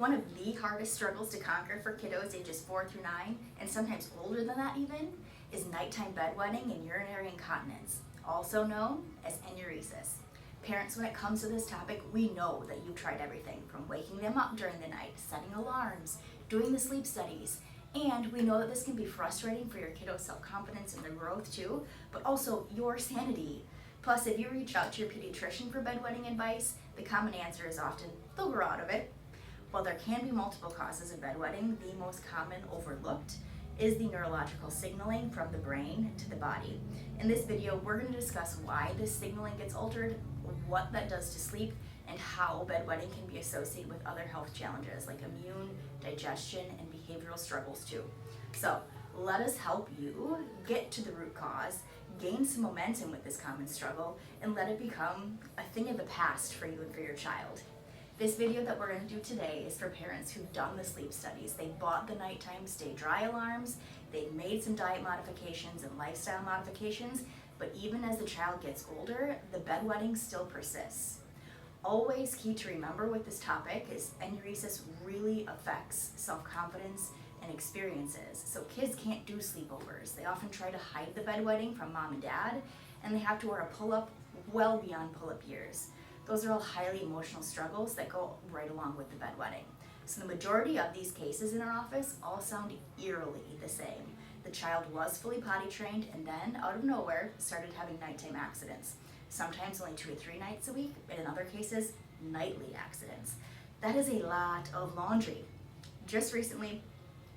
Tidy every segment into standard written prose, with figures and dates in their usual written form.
One of the hardest struggles to conquer for kiddos ages 4 through 9, and sometimes older than that even, is nighttime bedwetting and urinary incontinence, also known as enuresis. Parents, when it comes to this topic, we know that you've tried everything from waking them up during the night, setting alarms, doing the sleep studies, and we know that this can be frustrating for your kiddo's self-confidence and their growth too, but also your sanity. Plus, if you reach out to your pediatrician for bedwetting advice, the common answer is often, they'll grow out of it. While there can be multiple causes of bedwetting, the most common overlooked is the neurological signaling from the brain to the body. In this video, we're going to discuss why this signaling gets altered, what that does to sleep, and how bedwetting can be associated with other health challenges like immune, digestion, and behavioral struggles too. So let us help you get to the root cause, gain some momentum with this common struggle, and let it become a thing of the past for you and for your child. This video that we're going to do today is for parents who've done the sleep studies. They bought the nighttime stay dry alarms, they've made some diet modifications and lifestyle modifications, but even as the child gets older, the bedwetting still persists. Always key to remember with this topic is enuresis really affects self-confidence and experiences. So kids can't do sleepovers. They often try to hide the bedwetting from mom and dad, and they have to wear a pull-up well beyond pull-up years. Those are all highly emotional struggles that go right along with the bedwetting. So the majority of these cases in our office all sound eerily the same. The child was fully potty trained and then, out of nowhere, started having nighttime accidents. Sometimes only 2 to 3 nights a week, but in other cases, nightly accidents. That is a lot of laundry. Just recently,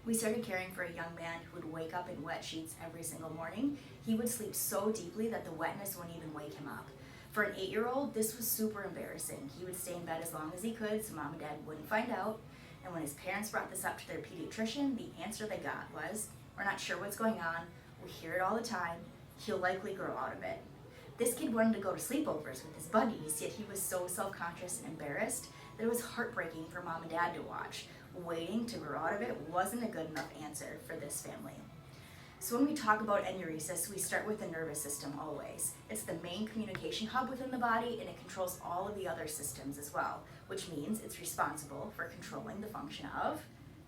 we started caring for a young man who would wake up in wet sheets every single morning. He would sleep so deeply that the wetness wouldn't even wake him up. For an 8-year-old, this was super embarrassing. He would stay in bed as long as he could so mom and dad wouldn't find out. And when his parents brought this up to their pediatrician, the answer they got was, "We're not sure what's going on. We hear it all the time. He'll likely grow out of it." This kid wanted to go to sleepovers with his buddies, yet he was so self-conscious and embarrassed that it was heartbreaking for mom and dad to watch. Waiting to grow out of it wasn't a good enough answer for this family. So when we talk about enuresis, we start with the nervous system always. It's the main communication hub within the body, and it controls all of the other systems as well, which means it's responsible for controlling the function of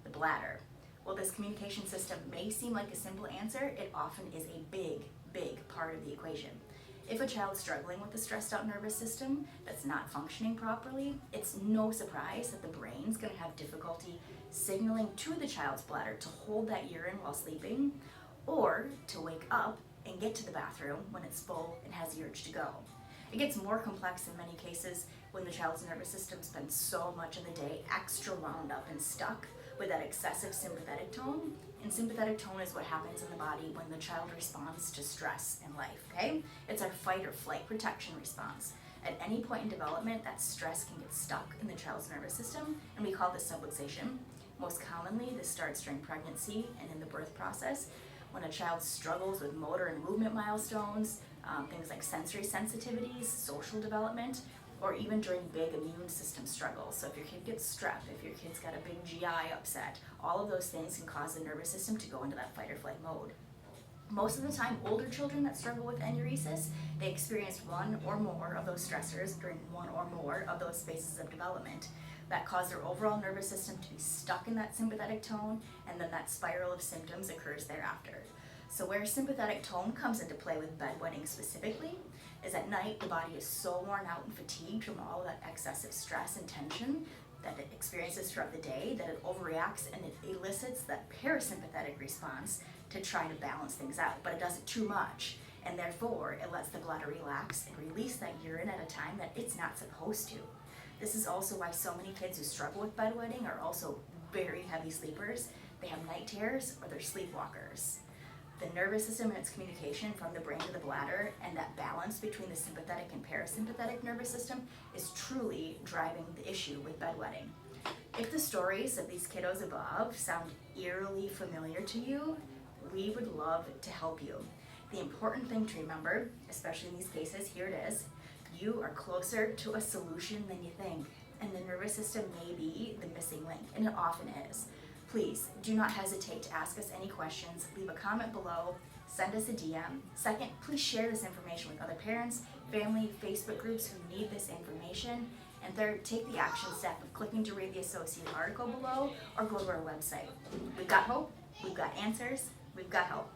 the bladder. While this communication system may seem like a simple answer, it often is a big, big part of the equation. If a child's struggling with a stressed out nervous system that's not functioning properly, it's no surprise that the brain's going to have difficulty signaling to the child's bladder to hold that urine while sleeping, or to wake up and get to the bathroom when it's full and has the urge to go. It gets more complex in many cases when the child's nervous system spends so much of the day extra wound up and stuck with that excessive sympathetic tone. And sympathetic tone is what happens in the body when the child responds to stress in life, okay? It's our fight or flight protection response. At any point in development, that stress can get stuck in the child's nervous system, and we call this subluxation. Most commonly, this starts during pregnancy and in the birth process, when a child struggles with motor and movement milestones, things like sensory sensitivities, social development, or even during big immune system struggles. So if your kid gets strep, if your kid's got a big GI upset, all of those things can cause the nervous system to go into that fight or flight mode. Most of the time, older children that struggle with enuresis, they experience one or more of those stressors during one or more of those phases of development that cause their overall nervous system to be stuck in that sympathetic tone, and then that spiral of symptoms occurs thereafter. So where sympathetic tone comes into play with bedwetting specifically is at night the body is so worn out and fatigued from all that excessive stress and tension that it experiences throughout the day that it overreacts and it elicits that parasympathetic response to try to balance things out, but it does it too much, and therefore it lets the bladder relax and release that urine at a time that it's not supposed to. This is also why so many kids who struggle with bedwetting are also very heavy sleepers. They have night terrors or they're sleepwalkers. The nervous system and its communication from the brain to the bladder and that balance between the sympathetic and parasympathetic nervous system is truly driving the issue with bedwetting. If the stories of these kiddos above sound eerily familiar to you, we would love to help you. The important thing to remember, especially in these cases, here it is, you are closer to a solution than you think, and the nervous system may be the missing link, and it often is. Please do not hesitate to ask us any questions, leave a comment below, send us a DM. Second, please share this information with other parents, family, Facebook groups who need this information, And third, take the action step of clicking to read the associated article below or go to our website. We've got hope, we've got answers, we've got help.